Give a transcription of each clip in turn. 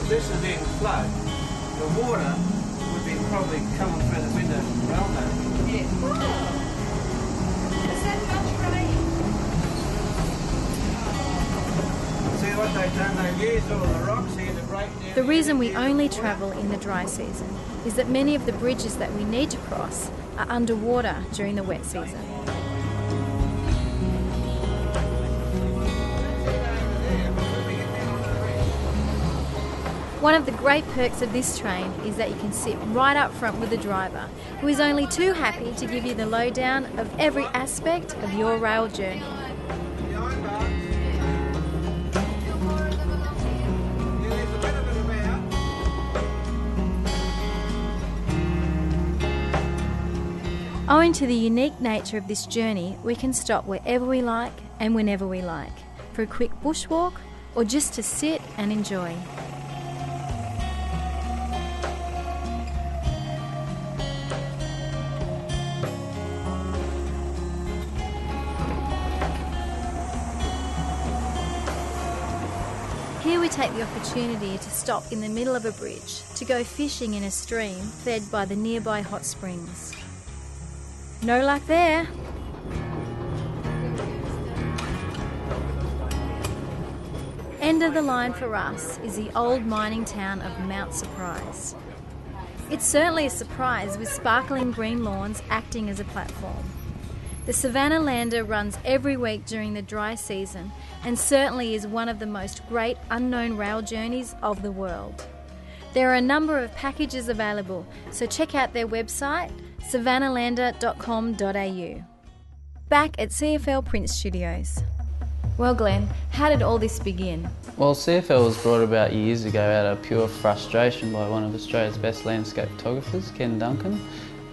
this is in flood, the water would be probably coming through the window well now. Yeah. Whoa. Is that much rain? See what they've done? They've used all the rocks here to break down. The reason we only travel in the dry season is that many of the bridges that we need to cross are underwater during the wet season. One of the great perks of this train is that you can sit right up front with the driver, who is only too happy to give you the lowdown of every aspect of your rail journey. Owing to the unique nature of this journey, we can stop wherever we like and whenever we like, for a quick bushwalk or just to sit and enjoy. Here we take the opportunity to stop in the middle of a bridge to go fishing in a stream fed by the nearby hot springs. No luck there. End of the line for us is the old mining town of Mount Surprise. It's certainly a surprise with sparkling green lawns acting as a platform. The Savannah Lander runs every week during the dry season and certainly is one of the most great unknown rail journeys of the world. There are a number of packages available, so check out their website savannalander.com.au. Back at CFL Print Studios. Well, Glenn, how did all this begin? Well, CFL was brought about years ago out of pure frustration by one of Australia's best landscape photographers, Ken Duncan,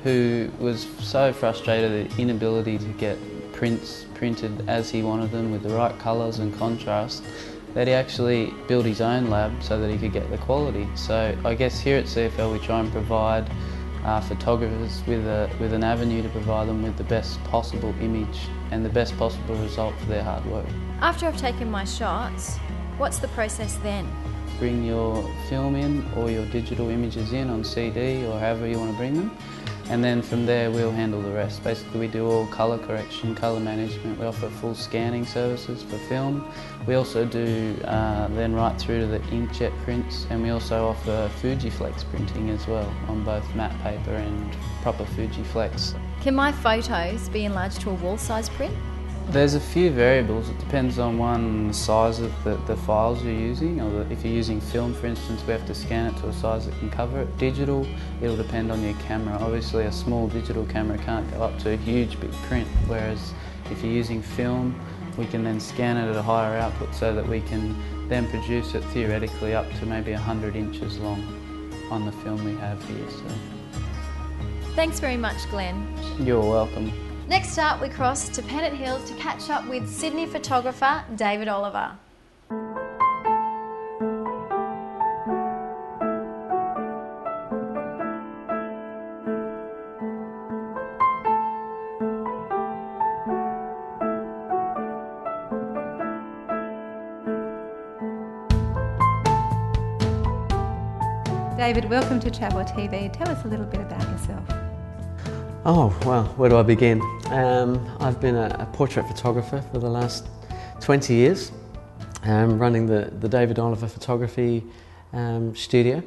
who was so frustrated at the inability to get prints printed as he wanted them with the right colours and contrast, that he actually built his own lab so that he could get the quality. So I guess here at CFL we try and provide photographers with an avenue to provide them with the best possible image and the best possible result for their hard work. After I've taken my shots, what's the process then? Bring your film in or your digital images in on CD or however you want to bring them, and then from there we'll handle the rest. Basically we do all colour correction, colour management, we offer full scanning services for film. We also do then right through to the inkjet prints, and we also offer Fujiflex printing as well on both matte paper and proper Fujiflex. Can my photos be enlarged to a wall-size print? There's a few variables. It depends on one, the size of the files you're using, or if you're using film, for instance, we have to scan it to a size that can cover it. Digital, it'll depend on your camera. Obviously a small digital camera can't go up to a huge big print, whereas if you're using film, we can then scan it at a higher output so that we can then produce it theoretically up to maybe 100 inches long on the film we have here. So. Thanks very much, Glenn. You're welcome. Next up, we cross to Pennant Hills to catch up with Sydney photographer David Oliver. David, welcome to Travel TV. Tell us a little bit about yourself. Oh, well, where do I begin? I've been a portrait photographer for the last 20 years, running the David Oliver Photography studio.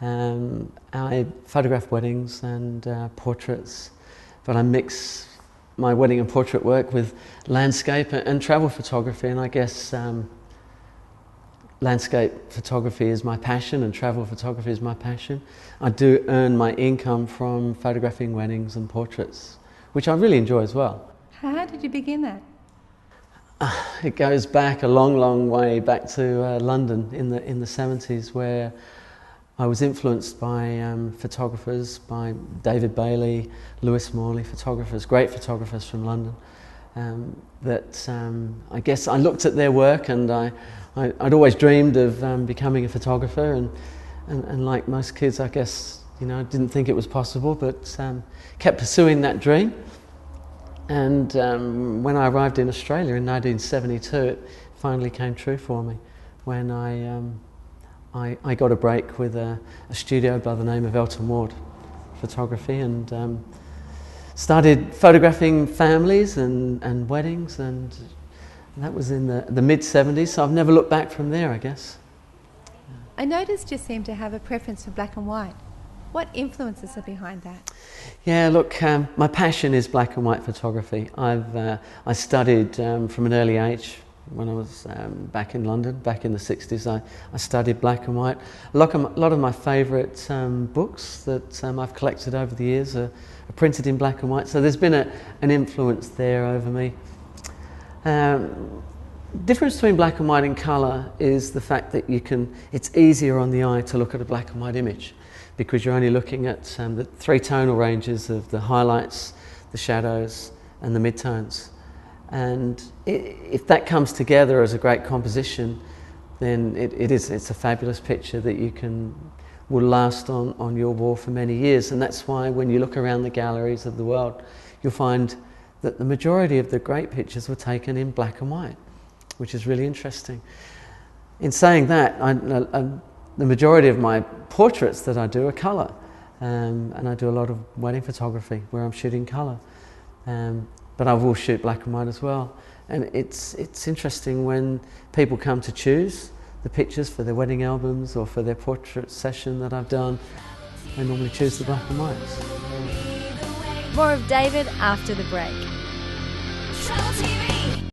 I photograph weddings and portraits, but I mix my wedding and portrait work with landscape and travel photography, and I guess landscape photography is my passion and travel photography is my passion. I do earn my income from photographing weddings and portraits, which I really enjoy as well. How did you begin that? It goes back a long, long way, back to London in the 70s, where I was influenced by photographers, by David Bailey, Lewis Morley, photographers, great photographers from London. I guess I looked at their work, and I'd always dreamed of becoming a photographer, and like most kids, I guess, you know, I didn't think it was possible, but kept pursuing that dream. And when I arrived in Australia in 1972, it finally came true for me when I got a break with a studio by the name of Elton Ward Photography, and started photographing families and weddings, and that was in the mid-70s, so I've never looked back from there, I guess. I noticed you seem to have a preference for black and white. What influences are behind that? Yeah, look, my passion is black and white photography. I studied from an early age. When I was back in London, back in the 60s, I studied black and white. A lot of my favourite books that I've collected over the years are printed in black and white, so there's been an influence there over me. Difference between black and white and colour is the fact that it's easier on the eye to look at a black and white image, because you're only looking at the three tonal ranges of the highlights, the shadows and the midtones. And if that comes together as a great composition, then it's a fabulous picture that will last on your wall for many years. And that's why when you look around the galleries of the world, you'll find that the majority of the great pictures were taken in black and white, which is really interesting. In saying that, the majority of my portraits that I do are colour, and I do a lot of wedding photography where I'm shooting colour. But I will shoot black and white as well. And it's interesting when people come to choose the pictures for their wedding albums or for their portrait session that I've done, they normally choose the black and whites. More of David after the break.